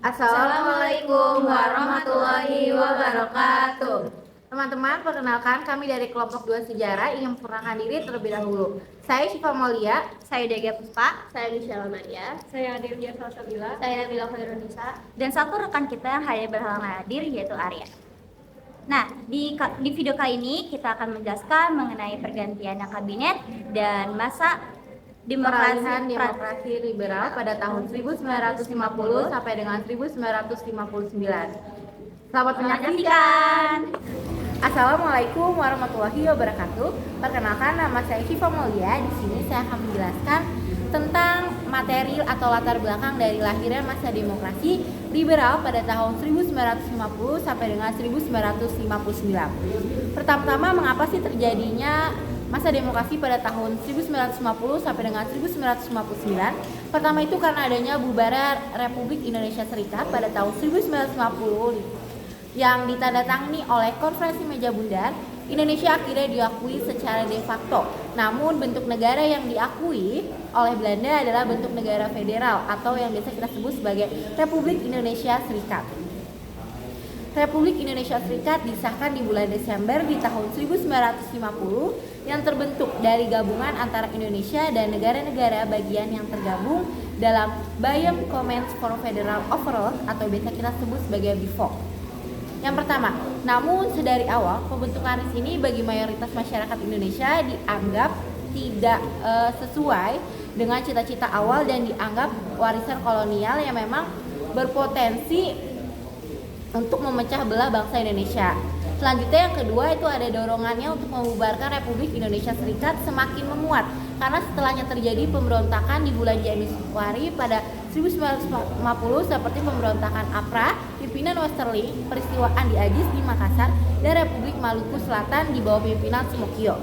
Assalamualaikum warahmatullahi wabarakatuh. Teman-teman, perkenalkan kami dari kelompok 2 sejarah ingin memperkenalkan diri terlebih dahulu. Saya Syifa Maulia, Saya Dega Puspa, Saya Michelle Maria, saya Dirja Salsabila, saya Nabila Khairunisa, dan satu rekan kita yang hanya berhalangan hadir yaitu Arya. Nah, di video kali ini kita akan menjelaskan mengenai pergantian kabinet dan masa peralihan demokrasi liberal pada tahun 1950 sampai dengan 1959. Selamat menyaksikan. Assalamualaikum warahmatullahi wabarakatuh. Perkenalkan, nama saya Syifa Maulia. Di sini saya akan menjelaskan tentang materi atau latar belakang dari lahirnya masa demokrasi liberal pada tahun 1950 sampai dengan 1959. Pertama-tama, mengapa sih terjadinya masa demokrasi pada tahun 1950 sampai dengan 1959? Pertama itu karena adanya bubaran Republik Indonesia Serikat pada tahun 1950 yang ditandatangani oleh Konferensi Meja Bundar. Indonesia akhirnya diakui secara de facto. Namun bentuk negara yang diakui oleh Belanda adalah bentuk negara federal atau yang biasa kita sebut sebagai Republik Indonesia Serikat. Republik Indonesia Serikat disahkan di bulan Desember di tahun 1950 yang terbentuk dari gabungan antara Indonesia dan negara-negara bagian yang tergabung dalam Bayern Commons for Federal Overall atau biasa kita sebut sebagai BIFOC. Yang pertama, namun sedari awal pembentukan ini bagi mayoritas masyarakat Indonesia dianggap tidak sesuai dengan cita-cita awal dan dianggap warisan kolonial yang memang berpotensi untuk memecah belah bangsa Indonesia. Selanjutnya yang kedua itu ada dorongannya untuk membubarkan Republik Indonesia Serikat semakin memuat karena setelahnya terjadi pemberontakan di bulan Januari pada 1950 seperti pemberontakan APRA, pimpinan Westerling, peristiwa Andi Agis di Makassar, dan Republik Maluku Selatan di bawah pimpinan Smokyo.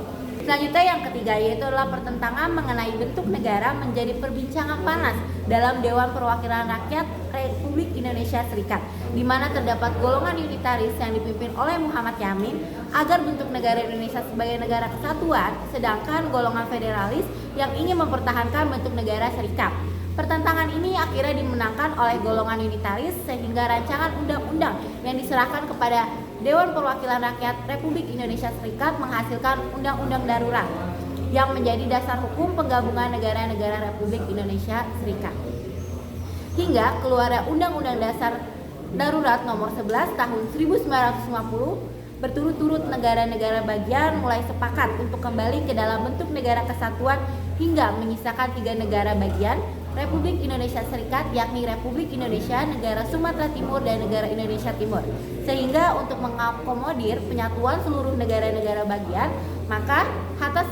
Selanjutnya yang ketiga yaitu adalah pertentangan mengenai bentuk negara menjadi perbincangan panas dalam Dewan Perwakilan Rakyat Republik Indonesia Serikat, di mana terdapat golongan unitaris yang dipimpin oleh Muhammad Yamin agar bentuk negara Indonesia sebagai negara kesatuan, sedangkan golongan federalis yang ingin mempertahankan bentuk negara serikat. Pertentangan ini akhirnya dimenangkan oleh golongan unitaris sehingga rancangan undang-undang yang diserahkan kepada Dewan Perwakilan Rakyat Republik Indonesia Serikat menghasilkan Undang-Undang Darurat yang menjadi dasar hukum penggabungan negara-negara Republik Indonesia Serikat. Hingga keluarnya Undang-Undang Dasar Darurat Nomor 11 Tahun 1950, berturut-turut negara-negara bagian mulai sepakat untuk kembali ke dalam bentuk negara kesatuan hingga menyisakan 3 negara bagian Republik Indonesia Serikat, yakni Republik Indonesia, Negara Sumatera Timur, dan Negara Indonesia Timur. Sehingga untuk mengakomodir penyatuan seluruh negara-negara bagian, maka Hatta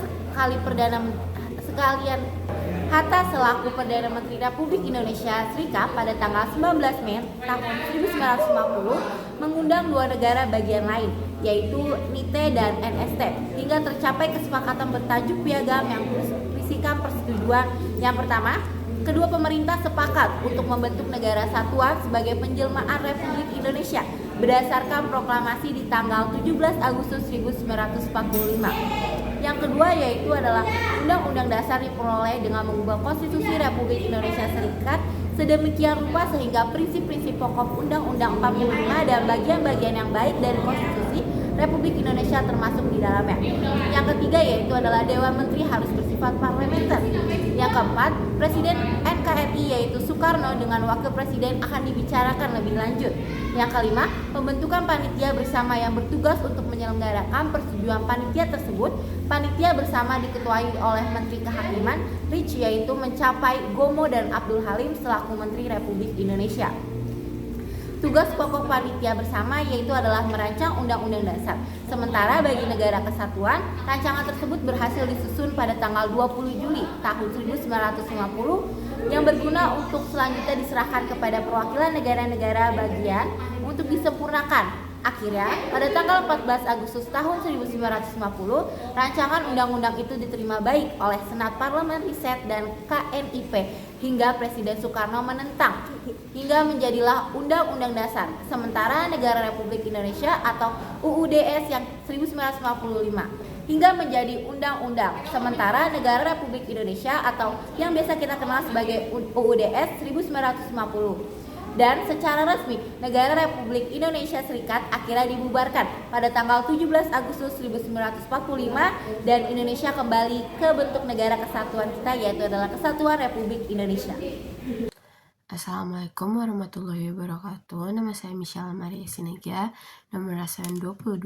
selaku Perdana Menteri Republik Indonesia Serikat pada tanggal 19 Mei tahun 1950 mengundang 2 negara bagian lain, yaitu NITE dan NST, hingga tercapai kesepakatan bertajuk piagam yang berisikan persetujuan. Yang pertama, kedua pemerintah sepakat untuk membentuk negara satuan sebagai penjelmaan Republik Indonesia berdasarkan proklamasi di tanggal 17 Agustus 1945. Yang kedua yaitu adalah Undang-Undang Dasar diperoleh dengan mengubah Konstitusi Republik Indonesia Serikat sedemikian rupa sehingga prinsip-prinsip pokok Undang-Undang 45 dan bagian-bagian yang baik dari Konstitusi Republik Indonesia termasuk di dalamnya. Yang ketiga yaitu adalah Dewan Menteri harus bersifat parlementer. Yang keempat, Presiden NKRI yaitu Soekarno dengan Wakil Presiden akan dibicarakan lebih lanjut. Yang kelima, pembentukan panitia bersama yang bertugas untuk menyelenggarakan persetujuan panitia tersebut. Panitia bersama diketuai oleh Menteri Kehakiman Rich yaitu mencapai Gomo dan Abdul Halim selaku Menteri Republik Indonesia. Tugas pokok panitia bersama yaitu adalah merancang Undang-Undang Dasar. Sementara bagi negara kesatuan, rancangan tersebut berhasil disusun pada tanggal 20 Juli tahun 1950 yang berguna untuk selanjutnya diserahkan kepada perwakilan negara-negara bagian untuk disempurnakan. Akhirnya, pada tanggal 14 Agustus tahun 1950, rancangan undang-undang itu diterima baik oleh Senat Parlemen Riset dan KNIP hingga Presiden Soekarno menentang, hingga menjadilah Undang-Undang Dasar. Sementara Negara Republik Indonesia atau UUDS yang 1955 hingga menjadi undang-undang. Sementara Negara Republik Indonesia atau yang biasa kita kenal sebagai UUDS 1950. Dan secara resmi, Negara Republik Indonesia Serikat akhirnya dibubarkan pada tanggal 17 Agustus 1945 dan Indonesia kembali ke bentuk negara kesatuan kita, yaitu adalah Kesatuan Republik Indonesia. Assalamualaikum warahmatullahi wabarakatuh. Nama saya Michelle Maria Sinaga, nomor rasian 22.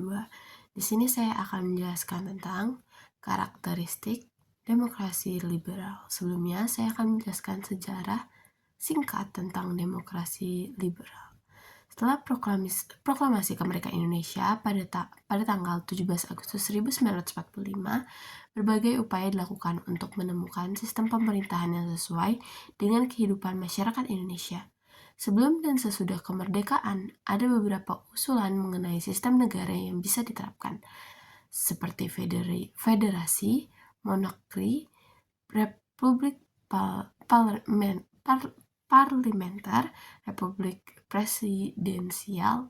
Di sini saya akan menjelaskan tentang karakteristik demokrasi liberal. Sebelumnya saya akan menjelaskan sejarah singkat tentang demokrasi liberal. Setelah proklamasi kemerdekaan Indonesia pada tanggal 17 Agustus 1945, berbagai upaya dilakukan untuk menemukan sistem pemerintahan yang sesuai dengan kehidupan masyarakat Indonesia. Sebelum dan sesudah kemerdekaan, ada beberapa usulan mengenai sistem negara yang bisa diterapkan, seperti federasi, monarki, republik parlementer, republik presidensial,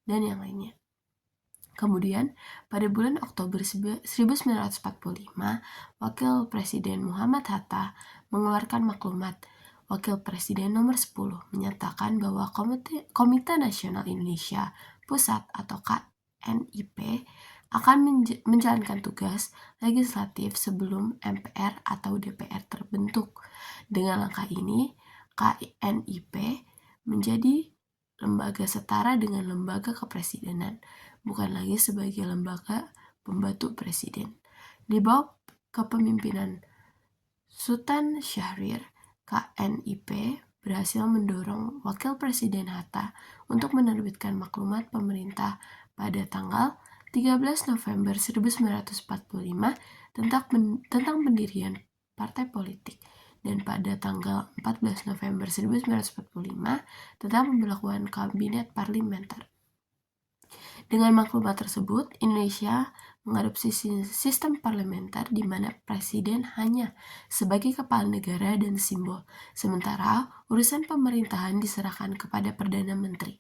dan yang lainnya. Kemudian, pada bulan Oktober 1945, Wakil Presiden Muhammad Hatta mengeluarkan maklumat Wakil Presiden nomor 10 menyatakan bahwa Komite Nasional Indonesia Pusat atau KNIP akan menjalankan tugas legislatif sebelum MPR atau DPR terbentuk. Dengan langkah ini, KNIP menjadi lembaga setara dengan lembaga kepresidenan, bukan lagi sebagai lembaga pembantu presiden. Di bawah kepemimpinan Sultan Syahrir, KNIP berhasil mendorong Wakil Presiden Hatta untuk menerbitkan maklumat pemerintah pada tanggal 13 November 1945 tentang pendirian partai politik, dan pada tanggal 14 November 1945 tentang pemberlakuan kabinet parlementer. Dengan maklumat tersebut, Indonesia mengadopsi sistem parlementer di mana presiden hanya sebagai kepala negara dan simbol, sementara urusan pemerintahan diserahkan kepada Perdana Menteri.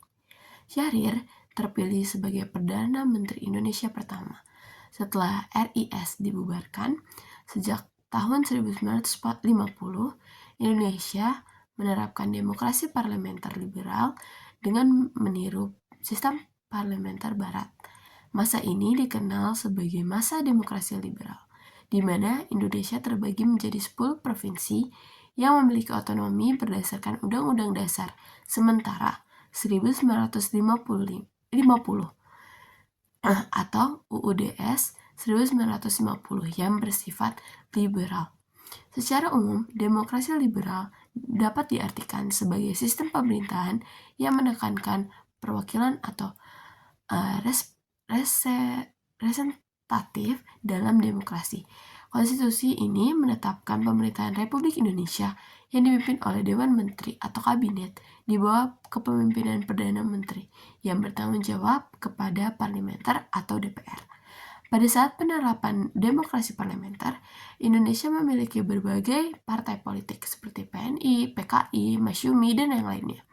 Syahrir terpilih sebagai Perdana Menteri Indonesia pertama. Setelah RIS dibubarkan, sejak tahun 1950, Indonesia menerapkan demokrasi parlementer liberal dengan meniru sistem parlementer barat. Masa ini dikenal sebagai masa demokrasi liberal, di mana Indonesia terbagi menjadi 10 provinsi yang memiliki otonomi berdasarkan Undang-Undang Dasar, sementara 1950 atau UUDS 1950 yang bersifat liberal. Secara umum, demokrasi liberal dapat diartikan sebagai sistem pemerintahan yang menekankan perwakilan atau representatif dalam demokrasi. Konstitusi ini menetapkan pemerintahan Republik Indonesia yang dipimpin oleh Dewan Menteri atau Kabinet di bawah kepemimpinan Perdana Menteri yang bertanggung jawab kepada parlementer atau DPR. Pada saat penerapan demokrasi parlementer, Indonesia memiliki berbagai partai politik seperti PNI, PKI, Masyumi, dan yang lainnya.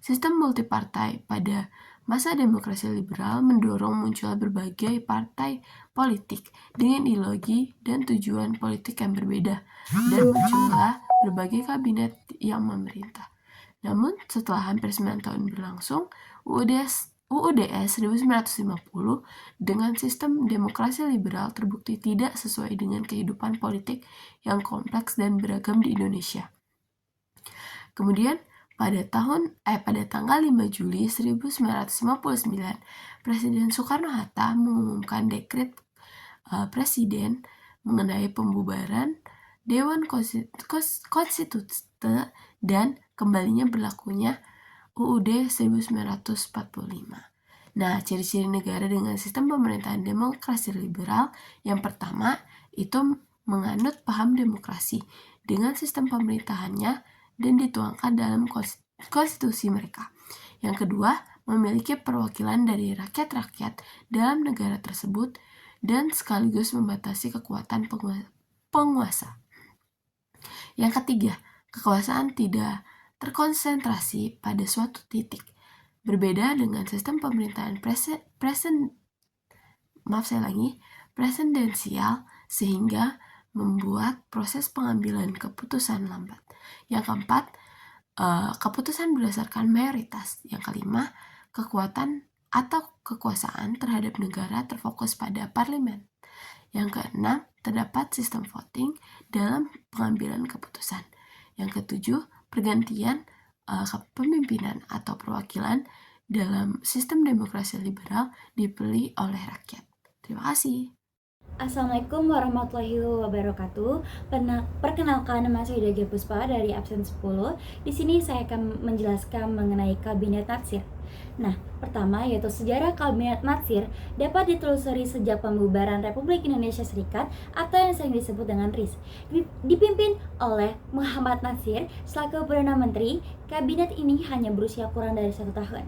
Sistem multipartai pada masa demokrasi liberal mendorong munculnya berbagai partai politik dengan ideologi dan tujuan politik yang berbeda, dan muncullah berbagai kabinet yang memerintah. Namun, setelah hampir 9 tahun berlangsung, UUDS 1950 dengan sistem demokrasi liberal terbukti tidak sesuai dengan kehidupan politik yang kompleks dan beragam di Indonesia. Kemudian, pada tanggal 5 Juli 1959, Presiden Soekarno-Hatta mengumumkan dekret Presiden mengenai pembubaran Dewan Konstitusi dan kembalinya berlakunya UUD 1945. Nah, ciri-ciri negara dengan sistem pemerintahan demokrasi liberal yang pertama itu menganut paham demokrasi dengan sistem pemerintahannya dan dituangkan dalam konstitusi mereka. Yang kedua, memiliki perwakilan dari rakyat-rakyat dalam negara tersebut dan sekaligus membatasi kekuatan penguasa. Yang ketiga, kekuasaan tidak terkonsentrasi pada suatu titik. Berbeda dengan sistem pemerintahan presidensial sehingga membuat proses pengambilan keputusan lambat. Yang keempat, keputusan berdasarkan mayoritas. Yang kelima, kekuatan atau kekuasaan terhadap negara terfokus pada parlemen. Yang keenam, terdapat sistem voting dalam pengambilan keputusan. Yang ketujuh, pergantian kepemimpinan atau perwakilan dalam sistem demokrasi liberal dipilih oleh rakyat. Terima kasih. Assalamualaikum warahmatullahi wabarakatuh. Perkenalkan, nama saya Ida Puspa dari absen 10. Di sini saya akan menjelaskan mengenai Kabinet Natsir. Nah, pertama yaitu sejarah Kabinet Natsir dapat ditelusuri sejak pembubaran Republik Indonesia Serikat atau yang sering disebut dengan RIS. Dipimpin oleh Muhammad Natsir selaku Perdana Menteri, kabinet ini hanya berusia kurang dari 1 tahun.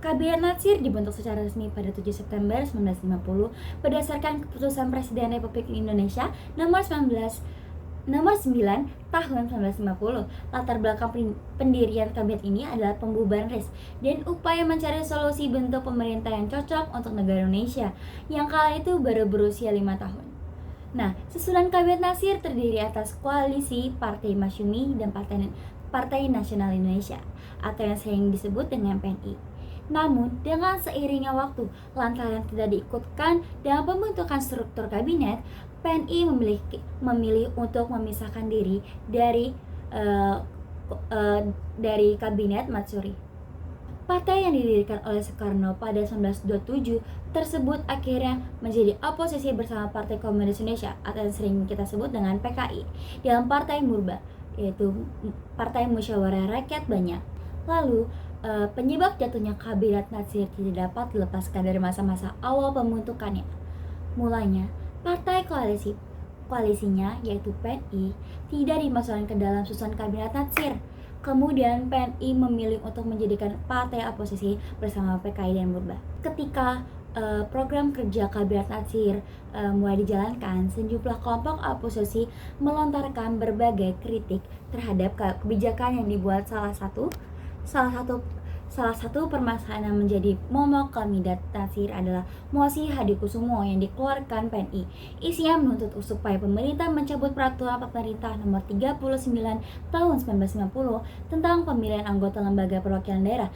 Kabinet Natsir dibentuk secara resmi pada 7 September 1950 berdasarkan keputusan Presiden Republik Indonesia nomor 9 tahun 1950. Latar belakang pendirian kabinet ini adalah pembubaran RIS dan upaya mencari solusi bentuk pemerintah yang cocok untuk negara Indonesia yang kala itu baru berusia 5 tahun. Nah, susunan Kabinet Natsir terdiri atas koalisi Partai Masyumi dan Partai Nasional Indonesia atau yang sering disebut dengan PNI. Namun, dengan seiringnya waktu, lantaran tidak diikutkan dalam pembentukan struktur kabinet, PNI memilih untuk memisahkan diri dari kabinet Matsuri. Partai yang didirikan oleh Soekarno pada 1927 tersebut akhirnya menjadi oposisi bersama Partai Komunis Indonesia atau yang sering kita sebut dengan PKI dalam Partai Murba, yaitu Partai Musyawarah Rakyat Banyak. Lalu, penyebab jatuhnya Kabinet Natsir tidak dapat dilepaskan dari masa-masa awal pembentukannya. Mulanya, partai koalisinya yaitu PNI tidak dimasukkan ke dalam susunan Kabinet Natsir. Kemudian PNI memilih untuk menjadikan partai oposisi bersama PKI dan Murba. Ketika program kerja Kabinet Natsir mulai dijalankan, sejumlah kelompok oposisi melontarkan berbagai kritik terhadap kebijakan yang dibuat. Salah satu permasalahan yang menjadi momok Kabinet Natsir adalah mosi Hadikusumo yang dikeluarkan PNI. Isinya menuntut supaya pemerintah mencabut peraturan pemerintah nomor 39 tahun 1990 tentang pemilihan anggota lembaga perwakilan daerah.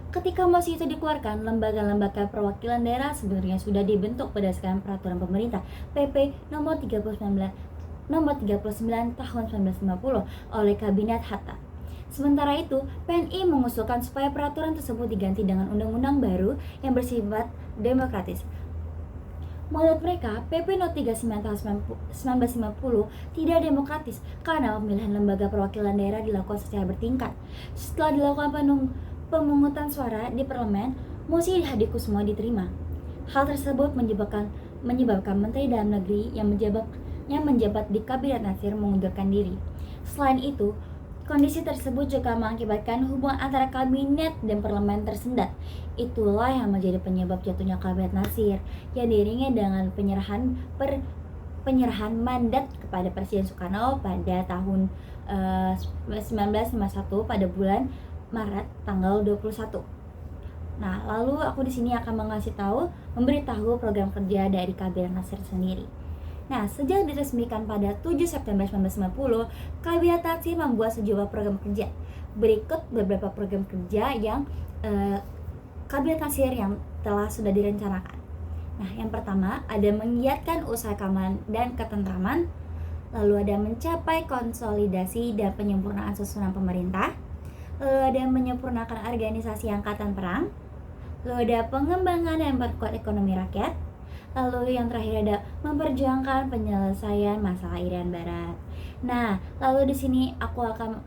Ketika mosi itu dikeluarkan, lembaga-lembaga perwakilan daerah sebenarnya sudah dibentuk berdasarkan peraturan pemerintah PP nomor 39 tahun 1950 oleh Kabinet Hatta. Sementara itu, PNI mengusulkan supaya peraturan tersebut diganti dengan undang-undang baru yang bersifat demokratis. Menurut mereka, PP No 39 tahun 1950 tidak demokratis karena pemilihan lembaga perwakilan daerah dilakukan secara bertingkat. Setelah dilakukan pemungutan suara di parlemen, mosi Hadikusumo diterima. Hal tersebut menyebabkan Menteri Dalam Negeri yang menjabat di Kabinet Natsir mengundurkan diri. Selain itu, kondisi tersebut juga mengakibatkan hubungan antara kabinet dan parlemen tersendat. Itulah yang menjadi penyebab jatuhnya Kabinet Natsir yang diiringi dengan penyerahan mandat kepada Presiden Soekarno pada tahun 1951 pada bulan Maret tanggal 21. Nah, lalu aku di sini akan memberitahu program kerja dari Kabinet Natsir sendiri. Nah, sejak diresmikan pada 7 September 1950, Kabinet Natsir membuat sejumlah program kerja. Berikut beberapa program kerja yang Kabinet Natsir yang sudah direncanakan. Nah, yang pertama ada menggiatkan usaha keamanan dan ketentraman, lalu ada mencapai konsolidasi dan penyempurnaan susunan pemerintah, lalu ada menyempurnakan organisasi angkatan perang, lalu ada pengembangan dan memperkuat ekonomi rakyat. Lalu yang terakhir ada memperjuangkan penyelesaian masalah Irian Barat. Nah, lalu di sini aku akan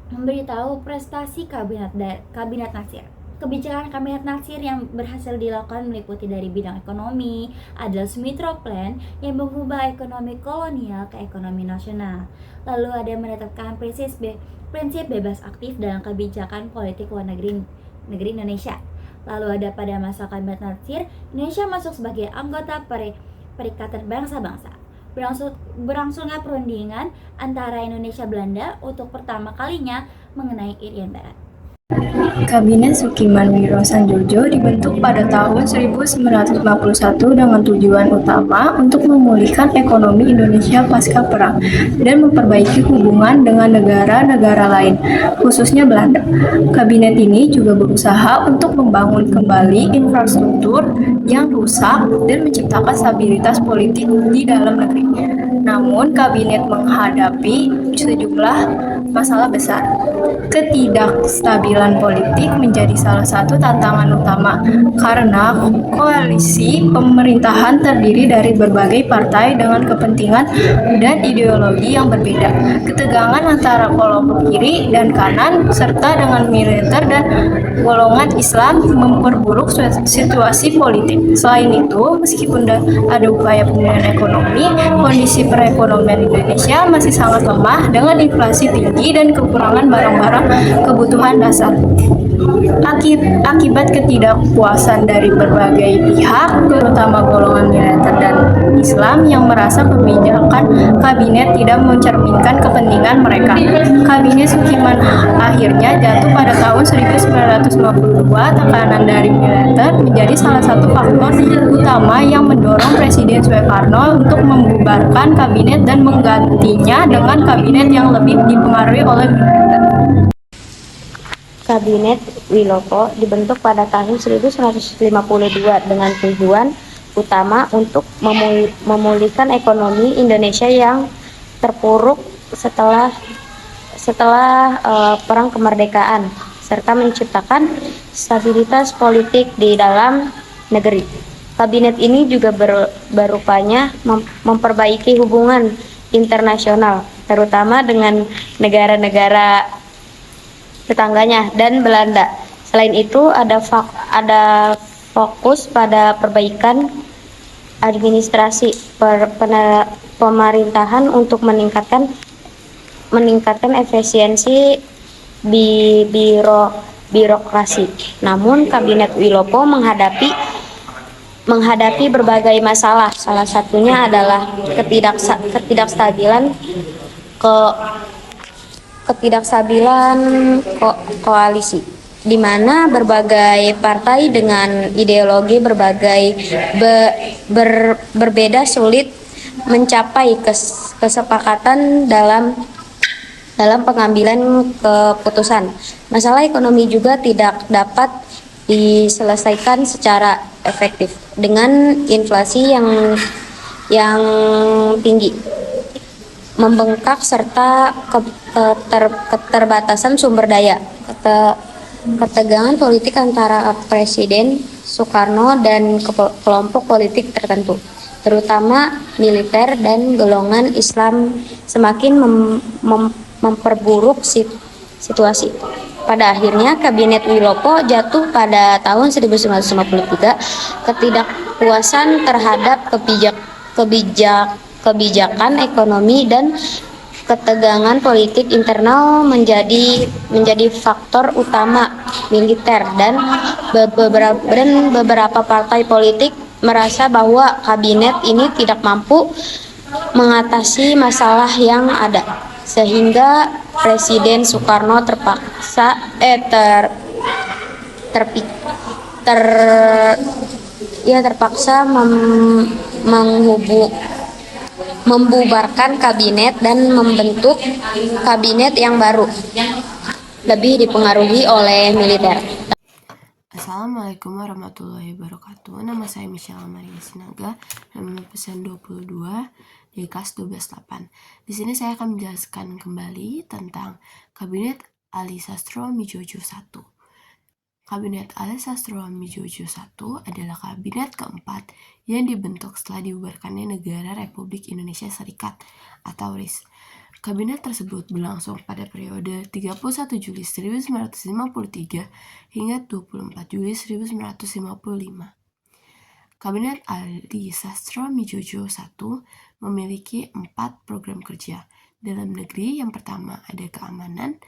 memberitahu prestasi Kabinet Natsir. Kebijakan Kabinet Natsir yang berhasil dilakukan meliputi dari bidang ekonomi, adalah Sumitra Plan yang mengubah ekonomi kolonial ke ekonomi nasional. Lalu ada menetapkan prinsip bebas aktif dalam kebijakan politik luar negeri Indonesia. Lalu ada pada masa Kabinet Natsir, Indonesia masuk sebagai anggota Perikatan Bangsa-Bangsa. Berlangsungnya perundingan antara Indonesia Belanda untuk pertama kalinya mengenai Irian Barat. Kabinet Sukimanwiro Sanjojo dibentuk pada tahun 1951 dengan tujuan utama untuk memulihkan ekonomi Indonesia pasca perang dan memperbaiki hubungan dengan negara-negara lain, khususnya Belanda. Kabinet ini juga berusaha untuk membangun kembali infrastruktur yang rusak dan menciptakan stabilitas politik di dalam negeri. Namun, kabinet menghadapi sejumlah masalah besar. Ketidakstabilan politik menjadi salah satu tantangan utama karena koalisi pemerintahan terdiri dari berbagai partai dengan kepentingan dan ideologi yang berbeda. Ketegangan antara kelompok kiri dan kanan serta dengan militer dan golongan Islam memperburuk situasi politik. Selain itu, meskipun ada upaya pemulihan ekonomi, kondisi perekonomian Indonesia masih sangat lemah dengan inflasi tinggi dan kekurangan barang-barang kebutuhan dasar. Akibat ketidakpuasan dari berbagai pihak, terutama golongan militer dan Islam yang merasa kebijakan kabinet tidak mencerminkan kepentingan mereka. Kabinet Sukiman akhirnya jatuh pada tahun 1952. Tekanan dari militer menjadi salah satu faktor utama yang mendorong Presiden Soekarno untuk membubarkan kabinet dan menggantinya dengan kabinet yang lebih dipengaruhi oleh militer. Kabinet Wilopo dibentuk pada tahun 1952 dengan tujuan utama untuk memulihkan ekonomi Indonesia yang terpuruk setelah perang kemerdekaan serta menciptakan stabilitas politik di dalam negeri. Kabinet ini juga berupaya memperbaiki hubungan internasional, terutama dengan negara-negara tetangganya dan Belanda. Selain itu, ada fokus pada perbaikan administrasi pemerintahan untuk meningkatkan efisiensi birokrasi. Namun, Kabinet Wilopo menghadapi berbagai masalah. Salah satunya adalah ketidakstabilan koalisi, di mana berbagai partai dengan ideologi berbeda sulit mencapai kesepakatan dalam pengambilan keputusan. Masalah ekonomi juga tidak dapat diselesaikan secara efektif dengan inflasi yang tinggi, membengkak serta keterbatasan sumber daya. Ketegangan politik antara Presiden Soekarno dan kelompok politik tertentu, terutama militer dan golongan Islam, semakin memperburuk situasi. Pada akhirnya Kabinet Wilopo jatuh pada tahun 1953. Ketidakpuasan terhadap kebijakan ekonomi dan ketegangan politik internal menjadi faktor utama militer dan beberapa partai politik merasa bahwa kabinet ini tidak mampu mengatasi masalah yang ada, sehingga Presiden Soekarno terpaksa membubarkan kabinet dan membentuk kabinet yang baru, lebih dipengaruhi oleh militer. Assalamualaikum warahmatullahi wabarakatuh. Nama saya Michelle Maria Sinaga, nomor pesan 22 di kelas 12-8. Di sini saya akan menjelaskan kembali tentang Kabinet Ali Sastro Midjojo I. Kabinet Ali Sastro Midjojo I adalah kabinet keempat yang dibentuk setelah dibubarkannya Negara Republik Indonesia Serikat atau RIS. Kabinet tersebut berlangsung pada periode 31 Juli 1953 hingga 24 Juli 1955. Kabinet Ali Sastro Midjojo I memiliki 4 program kerja dalam negeri. Yang pertama ada keamanan,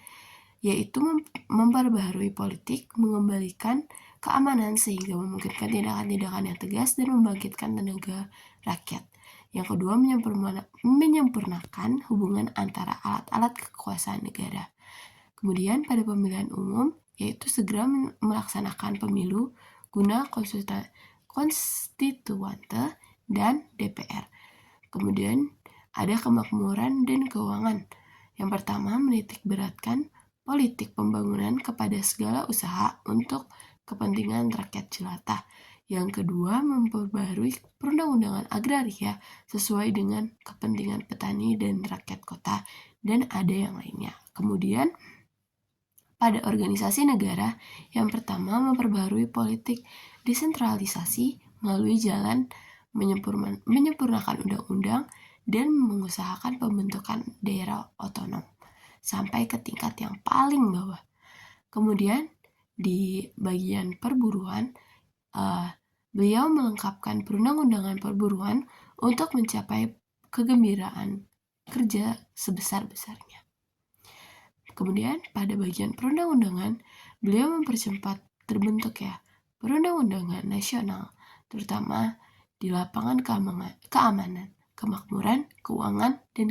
yaitu memperbaharui politik, mengembalikan keamanan sehingga memungkinkan tindakan-tindakan yang tegas dan membangkitkan tenaga rakyat. Yang kedua, menyempurnakan hubungan antara alat-alat kekuasaan negara. Kemudian pada pemilihan umum, yaitu segera melaksanakan pemilu guna konstituante dan DPR. Kemudian ada kemakmuran dan keuangan. Yang pertama, menitik beratkan politik pembangunan kepada segala usaha untuk kepentingan rakyat jelata. Yang kedua, memperbarui perundang-undangan agraria sesuai dengan kepentingan petani dan rakyat kota, dan ada yang lainnya. Kemudian, pada organisasi negara, yang pertama memperbarui politik desentralisasi melalui jalan menyempurnakan undang-undang dan mengusahakan pembentukan daerah otonom sampai ke tingkat yang paling bawah. Kemudian di bagian perburuan, beliau melengkapkan perundang-undangan perburuan untuk mencapai kegembiraan kerja sebesar-besarnya. Kemudian pada bagian perundang-undangan, beliau mempercepat terbentuknya perundang-undangan nasional, terutama di lapangan keamanan, kemakmuran, keuangan, dan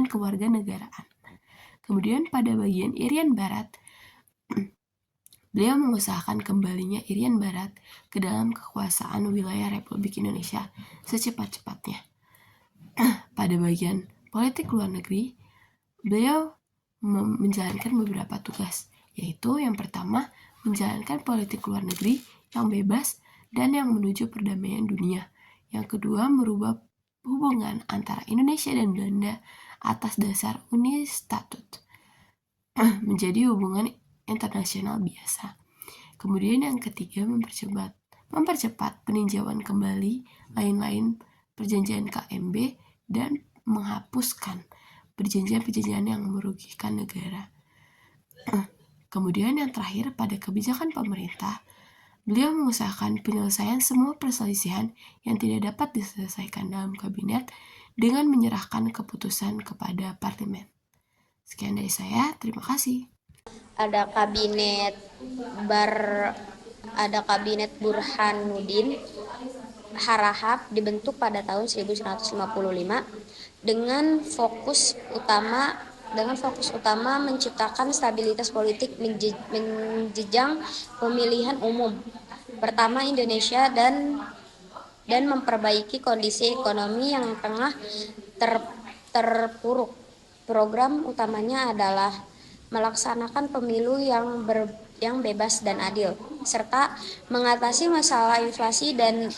kewarganegaraan. Kemudian pada bagian Irian Barat, beliau mengusahakan kembalinya Irian Barat ke dalam kekuasaan wilayah Republik Indonesia secepat-cepatnya. Pada bagian politik luar negeri, beliau menjalankan beberapa tugas, yaitu yang pertama, menjalankan politik luar negeri yang bebas dan yang menuju perdamaian dunia. Yang kedua, merubah hubungan antara Indonesia dan Belanda atas dasar Uni Statut menjadi hubungan internasional biasa. Kemudian yang ketiga, mempercepat peninjauan kembali lain-lain perjanjian KMB dan menghapuskan perjanjian-perjanjian yang merugikan negara. Kemudian yang terakhir, pada kebijakan pemerintah, beliau mengusahakan penyelesaian semua perselisihan yang tidak dapat diselesaikan dalam kabinet dengan menyerahkan keputusan kepada parlemen. Sekian dari saya, terima kasih. Ada kabinet Burhanuddin Harahap dibentuk pada tahun 1955 dengan fokus utama menciptakan stabilitas politik menjejang pemilihan umum pertama Indonesia dan memperbaiki kondisi ekonomi yang tengah terpuruk. Program utamanya adalah melaksanakan pemilu yang bebas dan adil, serta mengatasi masalah inflasi dan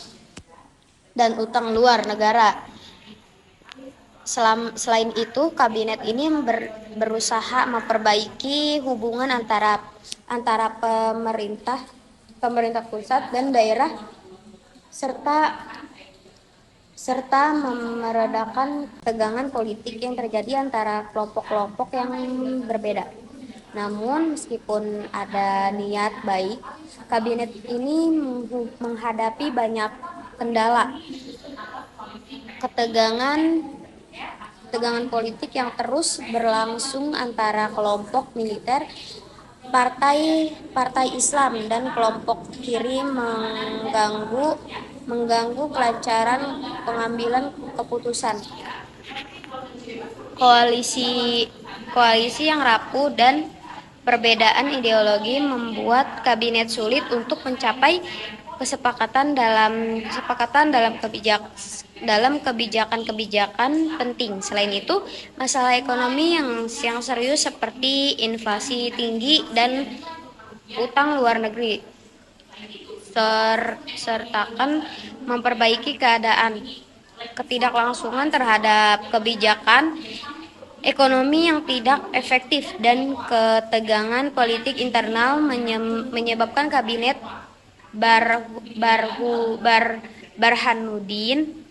utang luar negara. Selain itu, kabinet ini berusaha memperbaiki hubungan antara pemerintah pusat dan daerah, serta meredakan tegangan politik yang terjadi antara kelompok-kelompok yang berbeda. Namun, meskipun ada niat baik, kabinet ini menghadapi banyak kendala. Ketegangan politik yang terus berlangsung antara kelompok militer, partai Islam, dan kelompok kiri mengganggu kelancaran pengambilan keputusan. Koalisi yang rapuh dan perbedaan ideologi membuat kabinet sulit untuk mencapai kesepakatan dalam kebijakan-kebijakan penting. Selain itu, masalah ekonomi yang serius seperti inflasi tinggi dan utang luar negeri sertakan memperbaiki ketidaklangsungan terhadap kebijakan ekonomi yang tidak efektif dan ketegangan politik internal menyebabkan kabinet Burhanuddin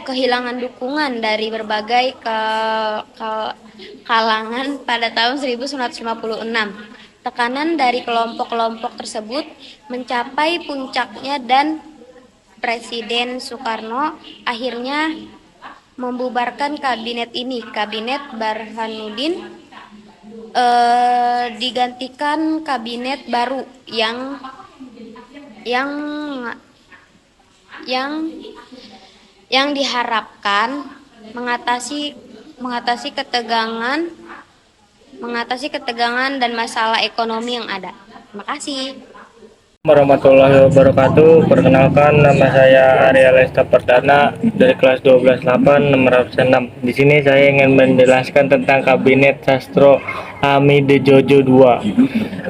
kehilangan dukungan dari berbagai kalangan pada tahun 1956. Tekanan dari kelompok-kelompok tersebut mencapai puncaknya dan Presiden Soekarno akhirnya membubarkan kabinet ini. Kabinet Burhanuddin digantikan kabinet baru yang diharapkan mengatasi mengatasi ketegangan mengatasi ketegangan dan masalah ekonomi yang ada. Terima kasih. Warahmatullahi wabarakatuh. Perkenalkan, nama saya Arya Lesta Perdana dari kelas 12 8 nomor 6. Di sini saya ingin menjelaskan tentang Kabinet Sastro Amidejojo II.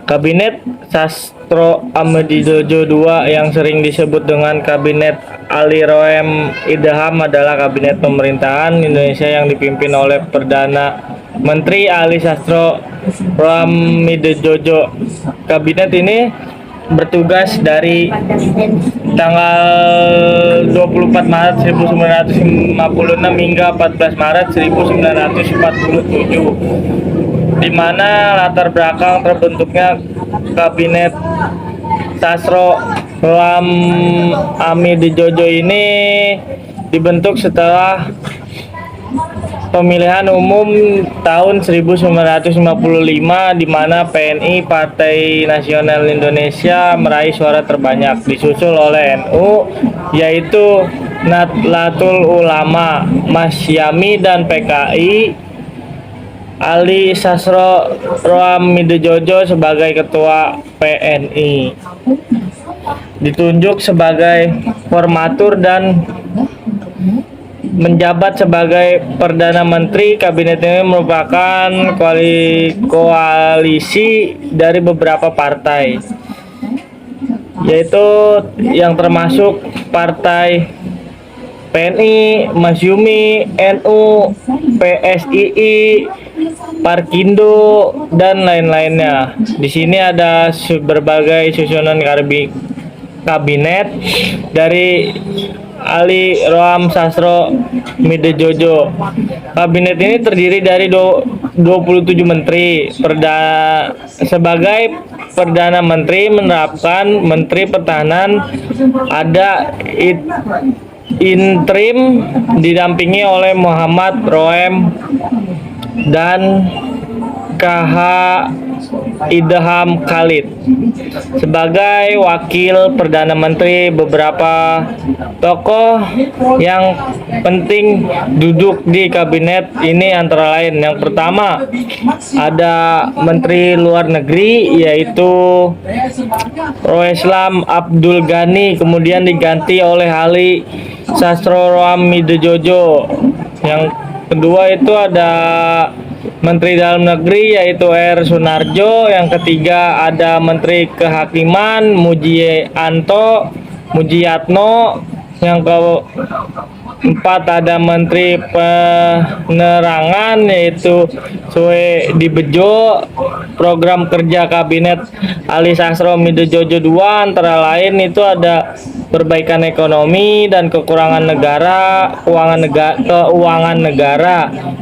Kabinet Sastro Amidejojo II yang sering disebut dengan Kabinet Ali Roem Idham adalah kabinet pemerintahan Indonesia yang dipimpin oleh Perdana Menteri Ali Sastro Amidejojo. Kabinet ini bertugas dari tanggal 24 Maret 1956 hingga 14 Maret 1947, di mana latar belakang terbentuknya Kabinet Sastro Amidejojo ini dibentuk setelah pemilihan umum tahun 1955, di mana PNI Partai Nasional Indonesia meraih suara terbanyak, disusul oleh NU yaitu Nahdlatul Ulama, Masyami, dan PKI. Ali Sastro Amidejojo sebagai ketua PNI ditunjuk sebagai formatur dan menjabat sebagai Perdana Menteri. Kabinet ini merupakan koalisi dari beberapa partai, yaitu yang termasuk Partai PNI, Masyumi, NU, PSII, Parkindo, dan lain-lainnya. Di sini ada berbagai susunan kabinet dari Ali Roem Sastro Amidejojo. Kabinet ini terdiri dari 27 menteri. Sebagai Perdana Menteri menerapkan Menteri Pertahanan, ada interim didampingi oleh Muhammad Roem dan KH Idham Khalid. Sebagai wakil Perdana Menteri, beberapa tokoh yang penting duduk di kabinet ini antara lain. Yang pertama ada Menteri Luar Negeri, yaitu Roeslam Abdul Ghani, kemudian diganti oleh Ali Sastro Amidejojo. Yang kedua itu ada Menteri Dalam Negeri, yaitu R. Sunarjo. Yang ketiga ada Menteri Kehakiman, Mujiyatno. Yang keempat ada Menteri Penerangan, yaitu Sue Dibejo. Program kerja Kabinet Ali Sastro Amidejojo II antara lain itu ada perbaikan ekonomi dan keuangan negara.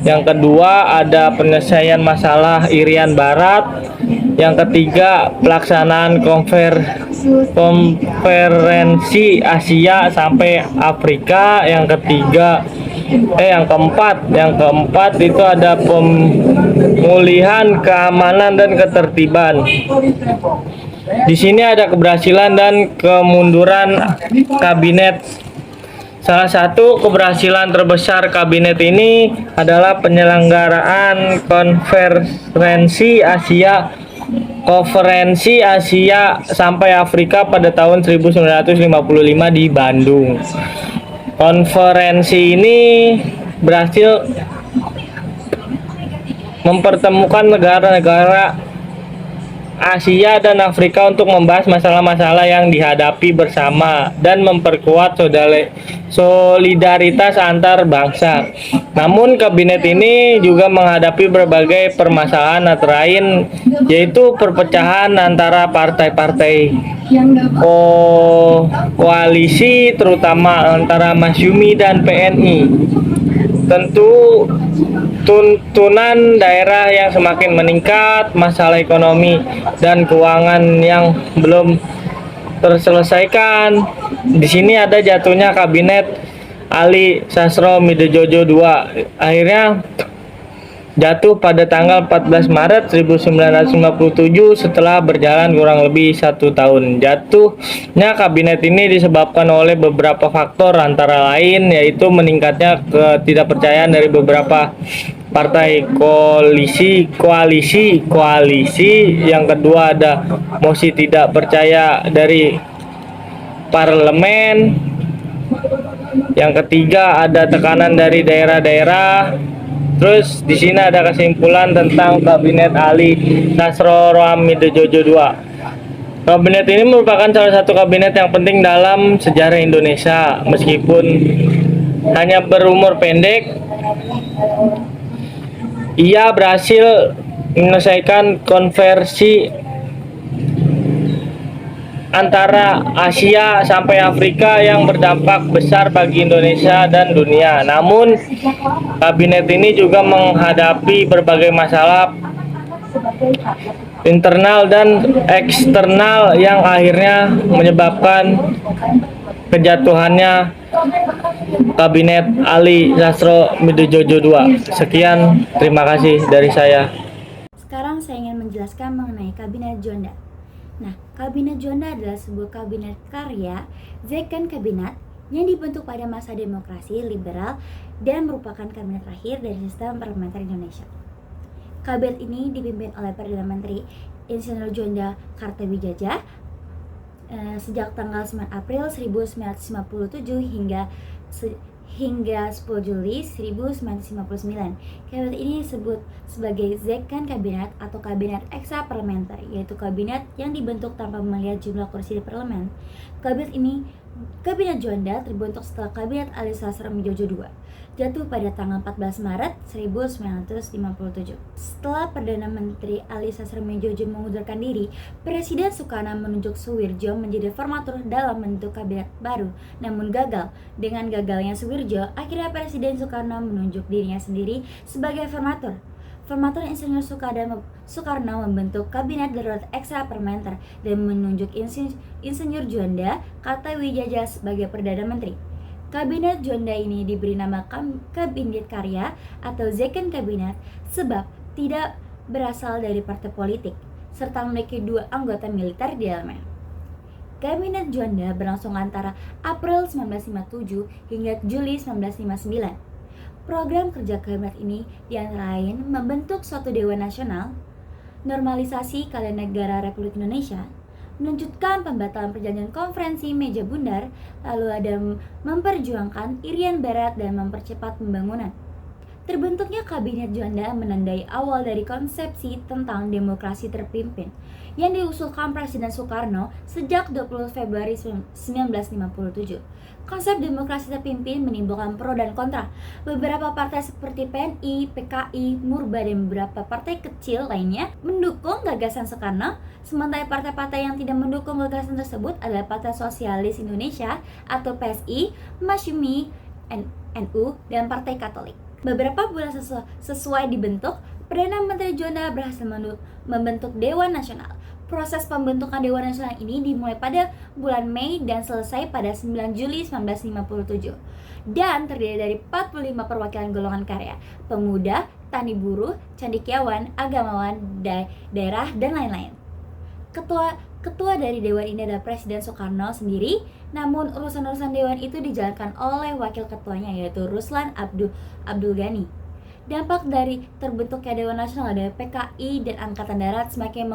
Yang kedua ada penyelesaian masalah Irian Barat. Yang ketiga pelaksanaan konferensi Asia sampai Afrika. Yang keempat itu ada pemulihan keamanan dan ketertiban. Di sini ada keberhasilan dan kemunduran kabinet. Salah satu keberhasilan terbesar kabinet ini adalah penyelenggaraan konferensi Asia sampai Afrika pada tahun 1955 di Bandung. Konferensi ini berhasil mempertemukan negara-negara Asia dan Afrika untuk membahas masalah-masalah yang dihadapi bersama dan memperkuat solidaritas antar bangsa. Namun kabinet ini juga menghadapi berbagai permasalahan antara lain, yaitu perpecahan antara partai-partai koalisi, terutama antara Masyumi dan PNI. Tentu tuntunan daerah yang semakin meningkat, masalah ekonomi dan keuangan yang belum terselesaikan. Di sini ada jatuhnya kabinet Ali Sastro Amidejojo II. Akhirnya jatuh pada tanggal 14 Maret 1957 setelah berjalan kurang lebih 1 tahun. Jatuhnya kabinet ini disebabkan oleh beberapa faktor, antara lain yaitu meningkatnya ketidakpercayaan dari beberapa partai koalisi. Yang kedua ada mosi tidak percaya dari parlemen. Yang ketiga ada tekanan dari daerah-daerah. Terus di sini ada kesimpulan tentang Kabinet Ali Sastro-Midojojo II. Kabinet ini merupakan salah satu kabinet yang penting dalam sejarah Indonesia. Meskipun hanya berumur pendek, ia berhasil menyelesaikan konversi antara Asia sampai Afrika yang berdampak besar bagi Indonesia dan dunia. Namun, kabinet ini juga menghadapi berbagai masalah internal dan eksternal yang akhirnya menyebabkan kejatuhannya Kabinet Ali Sastro-Midojojo II. Sekian, terima kasih dari saya. Sekarang saya ingin menjelaskan mengenai Kabinet Juanda. Nah, Kabinet Juanda adalah sebuah kabinet karya Second Cabinet yang dibentuk pada masa demokrasi liberal dan merupakan kabinet terakhir dari sistem parlementer Indonesia. Kabinet ini dipimpin oleh Perdana Menteri Insinyur Juanda Kartawijaya sejak tanggal 9 April 1957 hingga 10 Juli 1959. Kabinet ini disebut sebagai Second Cabinet atau Kabinet Eksa Parlementer, yaitu kabinet yang dibentuk tanpa melihat jumlah kursi di parlemen. Kabinet Juanda terbentuk setelah Kabinet Ali Sastro-Midojojo II jatuh pada tanggal 14 Maret 1957. Setelah Perdana Menteri Ali Sastro-Midojojo mengundurkan diri, Presiden Soekarno menunjuk Suwirjo menjadi formatur dalam bentuk kabinet baru. Namun gagal. Dengan gagalnya Suwirjo, akhirnya Presiden Soekarno menunjuk dirinya sendiri sebagai formatur. Formatur Insinyur Soekarno membentuk Kabinet Darurat Eksa Parlementer dan menunjuk Insinyur Juanda Kartawijaya sebagai Perdana Menteri. Kabinet Juanda ini diberi nama Kabinet Karya atau Second Cabinet sebab tidak berasal dari partai politik, serta memiliki 2 anggota militer di dalamnya. Kabinet Juanda berlangsung antara April 1957 hingga Juli 1959. Program kerja kabinet ini diantara lain membentuk suatu Dewan Nasional, normalisasi keadaan negara Republik Indonesia, melanjutkan pembatalan perjanjian konferensi meja bundar, lalu ada memperjuangkan Irian Barat dan mempercepat pembangunan. Terbentuknya Kabinet Juanda menandai awal dari konsepsi tentang demokrasi terpimpin yang diusulkan Presiden Soekarno sejak 20 Februari 1957. Konsep demokrasi terpimpin menimbulkan pro dan kontra. Beberapa partai seperti PNI, PKI, Murba, dan beberapa partai kecil lainnya mendukung gagasan Soekarno, sementara partai-partai yang tidak mendukung gagasan tersebut adalah Partai Sosialis Indonesia atau PSI, Masyumi, NU, dan Partai Katolik. Beberapa bulan sesuai dibentuk, Perdana Menteri Juanda berhasil membentuk Dewan Nasional. Proses pembentukan Dewan Nasional ini dimulai pada bulan Mei dan selesai pada 9 Juli 1957 dan terdiri dari 45 perwakilan golongan karya, pemuda, tani buruh, cendekiawan, agamawan, daerah, dan lain-lain. Ketua dari Dewan ini adalah Presiden Soekarno sendiri, namun urusan-urusan Dewan itu dijalankan oleh wakil ketuanya yaitu Ruslan Abdul Ghani. Dampak dari terbentuknya Dewan Nasional adalah PKI dan Angkatan Darat semakin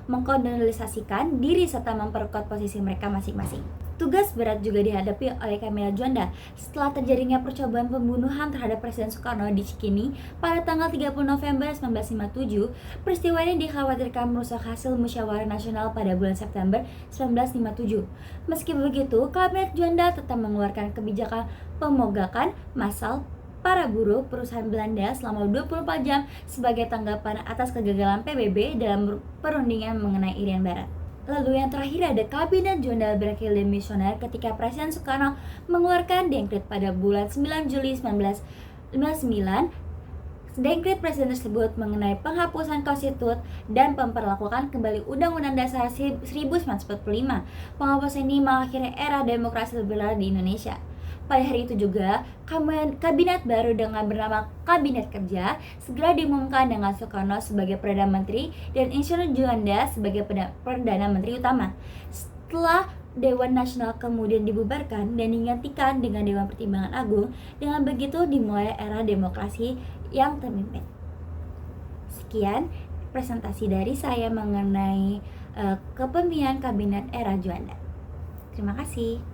mengkondensasikan diri serta memperkuat posisi mereka masing-masing. Tugas berat juga dihadapi oleh Kabinet Juanda setelah terjadinya percobaan pembunuhan terhadap Presiden Soekarno di Cikini pada tanggal 30 November 1957. Peristiwa ini dikhawatirkan merusak hasil musyawarah nasional pada bulan September 1957. Meski begitu, Kabinet Juanda tetap mengeluarkan kebijakan pemogakan massal para buruh perusahaan Belanda selama 24 jam sebagai tanggapan atas kegagalan PBB dalam perundingan mengenai Irian Barat. Lalu yang terakhir ada Kabinet Juanda berakhir demisioner ketika Presiden Soekarno mengeluarkan dekret pada bulan 9 Juli 1959. Dekret Presiden tersebut mengenai penghapusan konstitusi dan memperlakukan kembali Undang-Undang Dasar 1945. Penghapusan ini mengakhiri era demokrasi liberal di Indonesia. Pada hari itu juga, kabinet baru dengan bernama Kabinet Kerja segera diumumkan dengan Soekarno sebagai Perdana Menteri dan Insinyur Juanda sebagai Perdana Menteri utama. Setelah Dewan Nasional kemudian dibubarkan dan digantikan dengan Dewan Pertimbangan Agung, dengan begitu dimulai era demokrasi yang terpimpin. Sekian presentasi dari saya mengenai kepemimpinan Kabinet era Juanda. Terima kasih.